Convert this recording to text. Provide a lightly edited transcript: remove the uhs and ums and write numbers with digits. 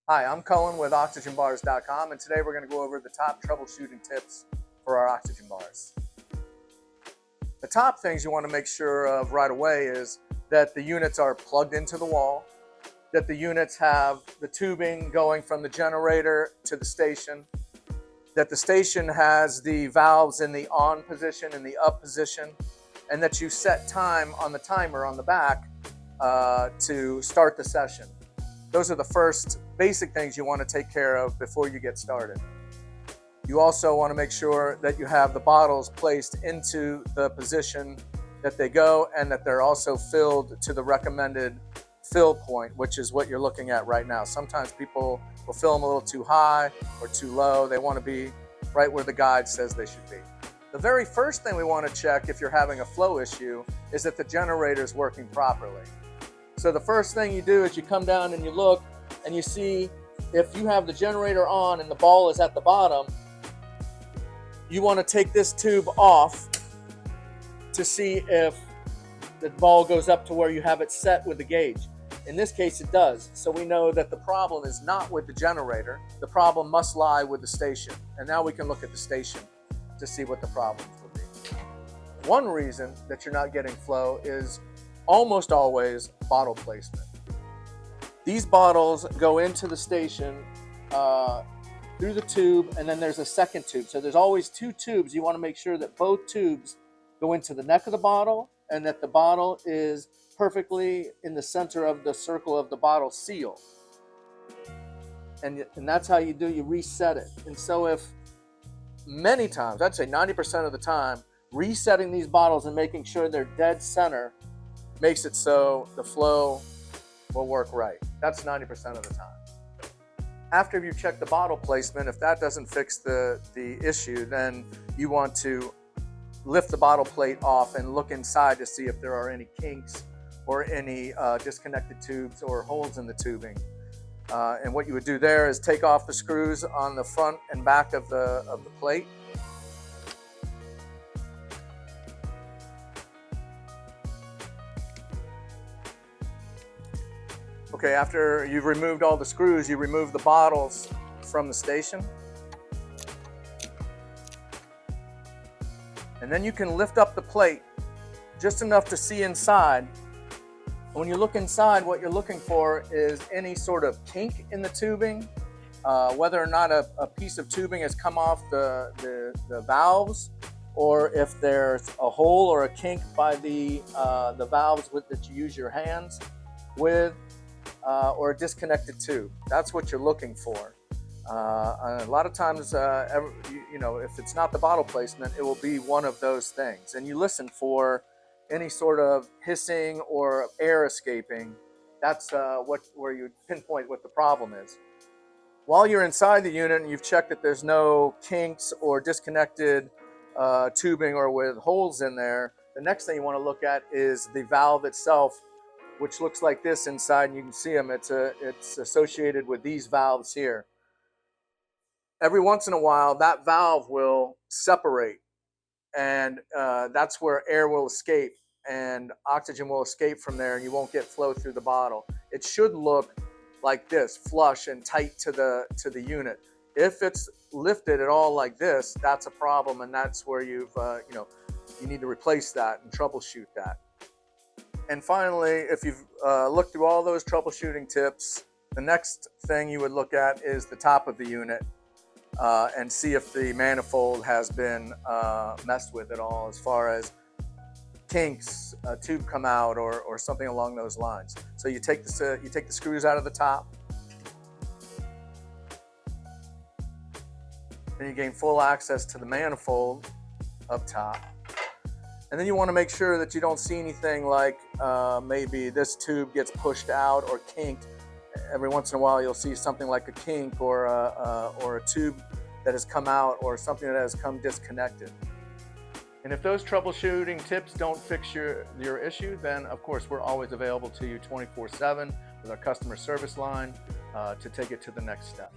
Hi, I'm Cullen with OxygenBars.com, and today we're going to go over the top troubleshooting tips for our oxygen bars. The top things you want to make sure of right away is that the units are plugged into the wall, that the units have the tubing going from the generator to the station, that the station has the valves in the on position and the up position, and that you set time on the timer on the back to start the session. Those are the first basic things you want to take care of before you get started. You also want to make sure that you have the bottles placed into the position that they go and that they're also filled to the recommended fill point, which is what you're looking at right now. Sometimes people will fill them a little too high or too low. They want to be right where the guide says they should be. The very first thing we want to check if you're having a flow issue is that the generator is working properly. So the first thing you do is you come down and you look and you see if you have the generator on and the ball is at the bottom, you want to take this tube off to see if the ball goes up to where you have it set with the gauge. In this case it does, so we know that the problem is not with the generator. The problem must lie with the station. And now we can look at the station to see what the problems would be. One reason that you're not getting flow is almost always bottle placement. These bottles go into the station through the tube, and then there's a second tube. So there's always two tubes. You want to make sure that both tubes go into the neck of the bottle and that the bottle is perfectly in the center of the circle of the bottle seal. And that's how you reset it. And so if many times, I'd say 90% of the time, resetting these bottles and making sure they're dead center makes it so the flow will work right. That's 90% of the time. After you check the bottle placement, if that doesn't fix the issue, then you want to lift the bottle plate off and look inside to see if there are any kinks or any disconnected tubes or holes in the tubing. And what you would do there is take off the screws on the front and back of the plate. Okay, after you've removed all the screws, you remove the bottles from the station. And then you can lift up the plate just enough to see inside. When you look inside, what you're looking for is any sort of kink in the tubing, whether or not a piece of tubing has come off the valves, or if there's a hole or a kink by the valves that you use your hands with, or a disconnected tube. That's what you're looking for. A lot of times, if it's not the bottle placement, it will be one of those things. And you listen for any sort of hissing or air escaping. That's where you pinpoint what the problem is. While you're inside the unit and you've checked that there's no kinks or disconnected tubing or with holes in there, the next thing you want to look at is the valve itself, which looks like this inside, and you can see them. It's associated with these valves here. Every once in a while, that valve will separate, and that's where air will escape and oxygen will escape from there, and you won't get flow through the bottle. It should look like this, flush and tight to the unit. If it's lifted at all like this, that's a problem, and that's where you need to replace that and troubleshoot that. And finally, if you've looked through all those troubleshooting tips, the next thing you would look at is the top of the unit and see if the manifold has been messed with at all, as far as kinks, a tube come out, or something along those lines. So you take the screws out of the top, and you gain full access to the manifold up top. And then you want to make sure that you don't see anything like maybe this tube gets pushed out or kinked. Every once in a while you'll see something like a kink or a tube that has come out or something that has come disconnected. And if those troubleshooting tips don't fix your issue, then of course we're always available to you 24/7 with our customer service line to take it to the next step.